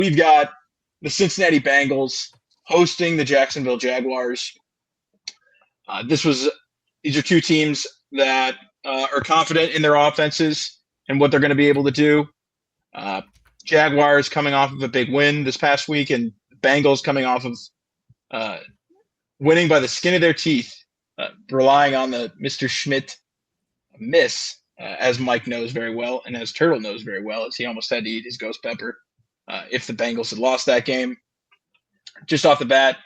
We've got the Cincinnati Bengals hosting the Jacksonville Jaguars. These are two teams that are confident in their offenses and what they're going to be able to do. Jaguars coming off of a big win this past week, and Bengals coming off of winning by the skin of their teeth, relying on the Mr. Schmidt miss, as Mike knows very well, and as Turtle knows very well, as he almost had to eat his ghost pepper if the Bengals had lost that game. Just off the bat,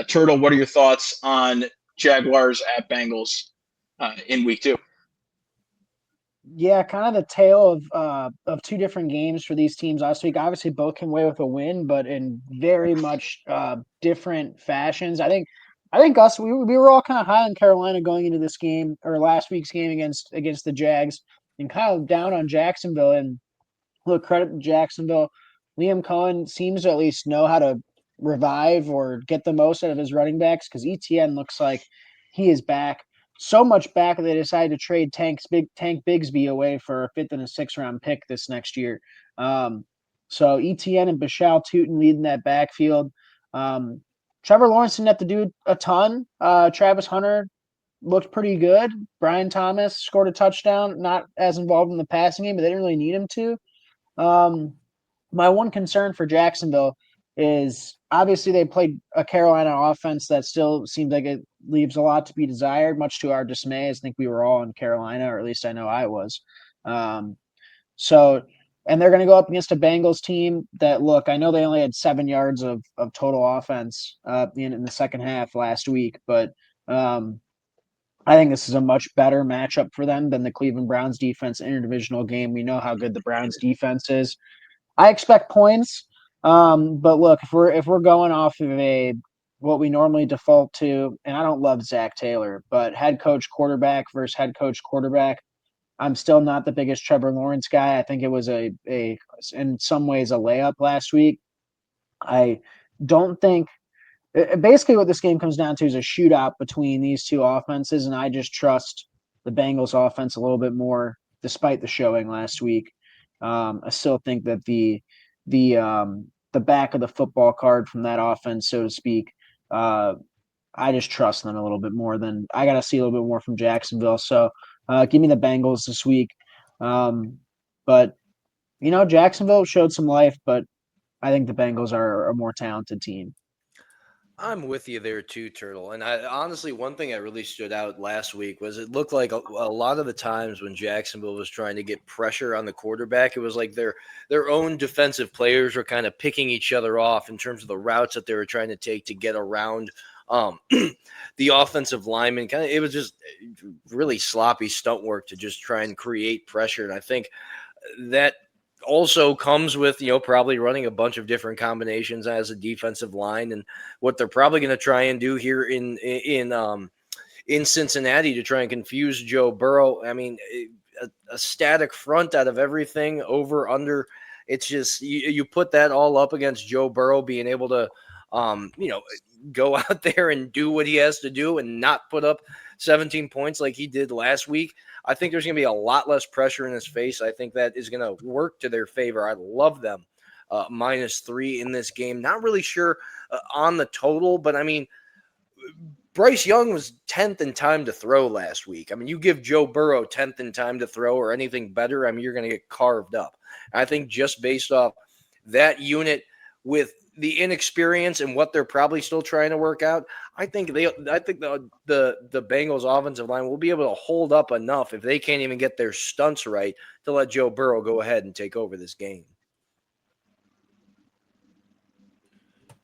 Turtle, what are your thoughts on Jaguars at Bengals in week 2? Yeah, kind of the tale of two different games for these teams last week. Obviously, both came away with a win, but in very much different fashions. I think we were all kind of high on Carolina going into this game or last week's game against the Jags, and kind of down on Jacksonville. And look, credit to Jacksonville. Liam Cohen seems to at least know how to revive or get the most out of his running backs, because ETN looks like he is back. So much back that they decided to trade Tank Bigsby away for a 5th and a 6th round pick this next year. So ETN and Bashal Tootin leading that backfield. Trevor Lawrence didn't have to do a ton. Travis Hunter looked pretty good. Brian Thomas scored a touchdown, not as involved in the passing game, but they didn't really need him to. My one concern for Jacksonville is obviously they played a Carolina offense that still seems like it leaves a lot to be desired, much to our dismay. I think we were all in Carolina, or at least I know I was. And they're going to go up against a Bengals team that, look, I know they only had 7 yards of total offense in the second half last week, but I think this is a much better matchup for them than the Cleveland Browns defense interdivisional game. We know how good the Browns defense is. I expect points. But look, if we're going off of what we normally default to, and I don't love Zach Taylor, but head coach quarterback versus head coach quarterback, I'm still not the biggest Trevor Lawrence guy. I think it was in some ways a layup last week. I don't think basically what this game comes down to is a shootout between these two offenses, and I just trust the Bengals offense a little bit more, despite the showing last week. I still think that the back of the football card from that offense, so to speak, I just trust them a little bit more than I got to see a little bit more from Jacksonville. So give me the Bengals this week. But Jacksonville showed some life, but I think the Bengals are a more talented team. I'm with you there too, Turtle. And I honestly, one thing that really stood out last week was it looked like a lot of the times when Jacksonville was trying to get pressure on the quarterback, it was like their own defensive players were kind of picking each other off in terms of the routes that they were trying to take to get around the offensive lineman. It was just really sloppy stunt work to just try and create pressure. And I think that also comes with, probably running a bunch of different combinations as a defensive line, and what they're probably going to try and do here in Cincinnati to try and confuse Joe Burrow. I mean, a static front out of everything, over, under. It's just, you put that all up against Joe Burrow being able to, go out there and do what he has to do and not put up 17 points like he did last week. I think there's going to be a lot less pressure in his face. I think that is going to work to their favor. I love them -3 in this game. Not really sure on the total, but I mean, Bryce Young was 10th in time to throw last week. I mean, you give Joe Burrow 10th in time to throw or anything better, I mean, you're going to get carved up. I think just based off that unit with the inexperience and what they're probably still trying to work out, I think the Bengals offensive line will be able to hold up enough if they can't even get their stunts right to let Joe Burrow go ahead and take over this game.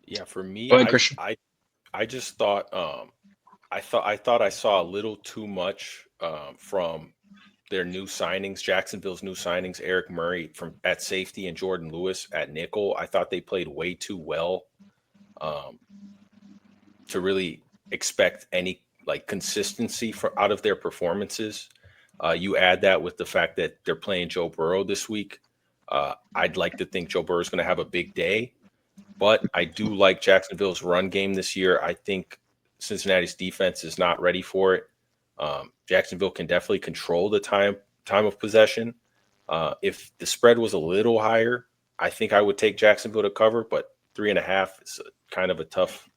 Yeah, for me, Go ahead, Christian. I just thought I thought I saw a little too much from their new signings, Jacksonville's new signings, Eric Murray at safety and Jordan Lewis at nickel. I thought they played way too well to really expect any consistency out of their performances. You add that with the fact that they're playing Joe Burrow this week. I'd like to think Joe Burrow is going to have a big day, but I do like Jacksonville's run game this year. I think Cincinnati's defense is not ready for it. Jacksonville can definitely control the time of possession. If the spread was a little higher, I think I would take Jacksonville to cover, but 3.5 is kind of a tough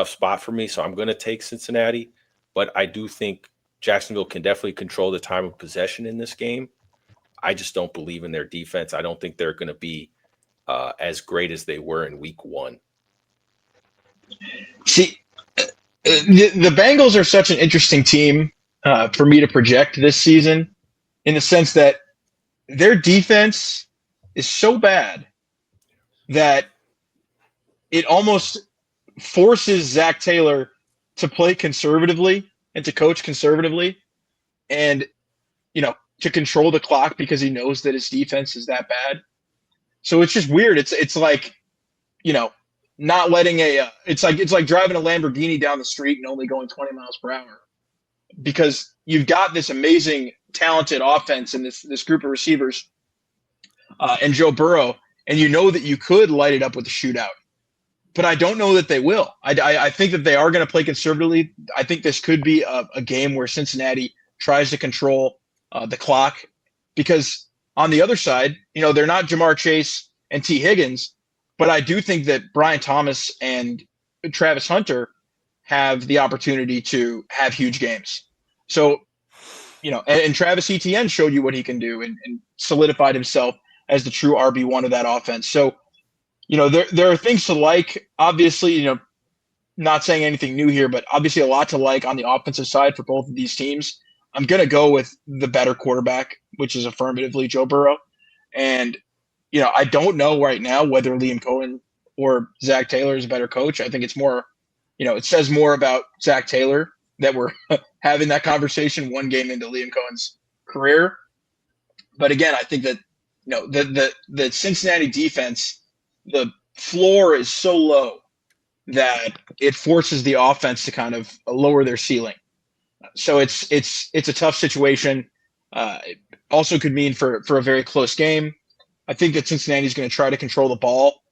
spot for me. So I'm going to take Cincinnati, but I do think Jacksonville can definitely control the time of possession in this game. I just don't believe in their defense. I don't think they're going to be as great as they were in week 1. See, the Bengals are such an interesting team for me to project this season, in the sense that their defense is so bad that it almost forces Zach Taylor to play conservatively and to coach conservatively, and to control the clock, because he knows that his defense is that bad. So it's just weird. It's like, not letting it's like driving a Lamborghini down the street and only going 20 miles per hour, because you've got this amazing, talented offense and this group of receivers and Joe Burrow, and you know that you could light it up with a shootout. But I don't know that they will. I think that they are going to play conservatively. I think this could be a game where Cincinnati tries to control the clock, because on the other side, they're not Jamar Chase and T. Higgins, but I do think that Brian Thomas and Travis Hunter have the opportunity to have huge games. So, and Travis Etienne showed you what he can do and solidified himself as the true RB1 of that offense. So, there are things to like. Obviously, not saying anything new here, but obviously a lot to like on the offensive side for both of these teams. I'm going to go with the better quarterback, which is affirmatively Joe Burrow. And, I don't know right now whether Liam Cohen or Zach Taylor is a better coach. I think it's more, it says more about Zach Taylor that we're having that conversation one game into Liam Cohen's career. But again, I think that, the Cincinnati defense, the floor is so low that it forces the offense to kind of lower their ceiling. So it's a tough situation. It also could mean for a very close game. I think that Cincinnati is going to try to control the ball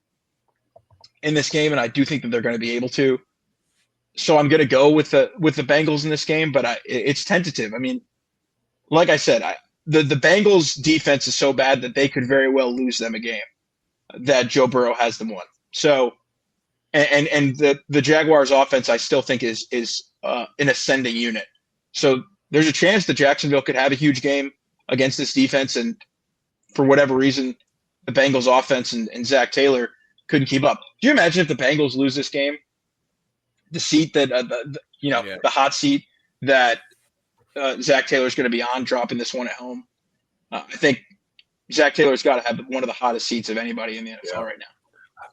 in this game, and I do think that they're going to be able to. So I'm going to go with the Bengals in this game, but it's tentative. I mean, like I said, the Bengals defense is so bad that they could very well lose them a game that Joe Burrow has them won. So, and the Jaguars offense, I still think is an ascending unit. So there's a chance that Jacksonville could have a huge game against this defense, and for whatever reason, the Bengals offense and Zach Taylor couldn't keep up. Do you imagine if the Bengals lose this game, the seat that the hot seat that Zach Taylor's going to be on, dropping this one at home? I think Zach Taylor's got to have one of the hottest seats of anybody in the NFL right now.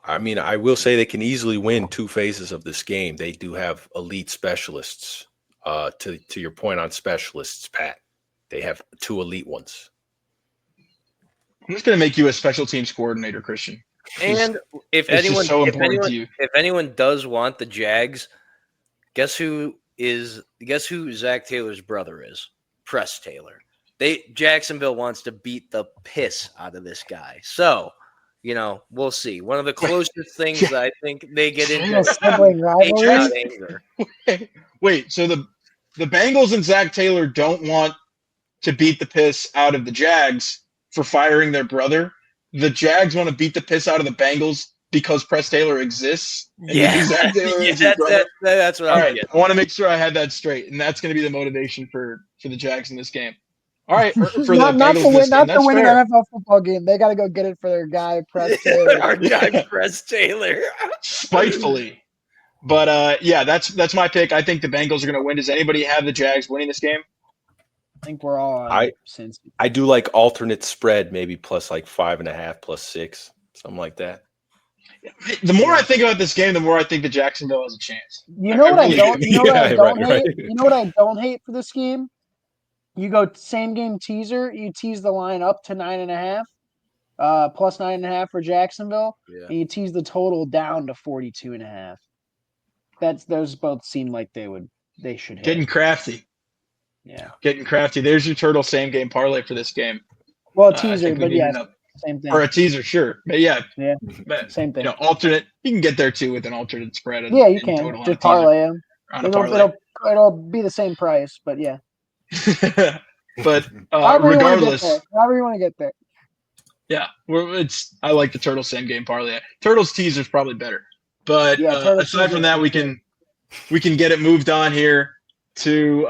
I mean, I will say they can easily win 2 phases of this game. They do have elite specialists. To your point on specialists, Pat, they have 2 elite ones. I'm just going to make you a special teams coordinator, Christian. And if anyone does want the Jags, guess who Zach Taylor's brother is? Press Taylor. Jacksonville wants to beat the piss out of this guy. So, we'll see. One of the closest things that I think they get into sibling rivalry. Anger. Wait, so the Bengals and Zach Taylor don't want to beat the piss out of the Jags for firing their brother? The Jags want to beat the piss out of the Bengals because Press Taylor exists? Yeah. Zach Taylor is that's what I'm getting. I want to make sure I had that straight, and that's going to be the motivation for the Jags in this game. All right, for not the Bengals not game, to win an NFL football game. They got to go get it for their guy, Press Taylor. Our guy, Press Taylor. Spitefully. But, that's my pick. I think the Bengals are going to win. Does anybody have the Jags winning this game? I think we're all I do like alternate spread, maybe plus like 5.5, plus 6, something like that. The more I think about this game, the more I think that Jacksonville has a chance. You know what I don't hate? Right. You know what I don't hate for this game? You go same game teaser, you tease the line up to 9.5, plus 9.5 for Jacksonville, and you tease the total down to 42.5. Those both seem like they should hit. Getting crafty. Yeah. Getting crafty. There's your total same game parlay for this game. Well, a teaser, but yeah, same thing. Or a teaser, sure. But yeah. Same thing. Alternate. You can get there too with an alternate spread. Yeah, you can. Just parlay them. It'll be the same price, but yeah. But however regardless. however you want to get there. Yeah, I like the Turtles same game parlay. Turtles teaser is probably better, but Yeah, Turtles aside from teaser that, is we can get it moved on here to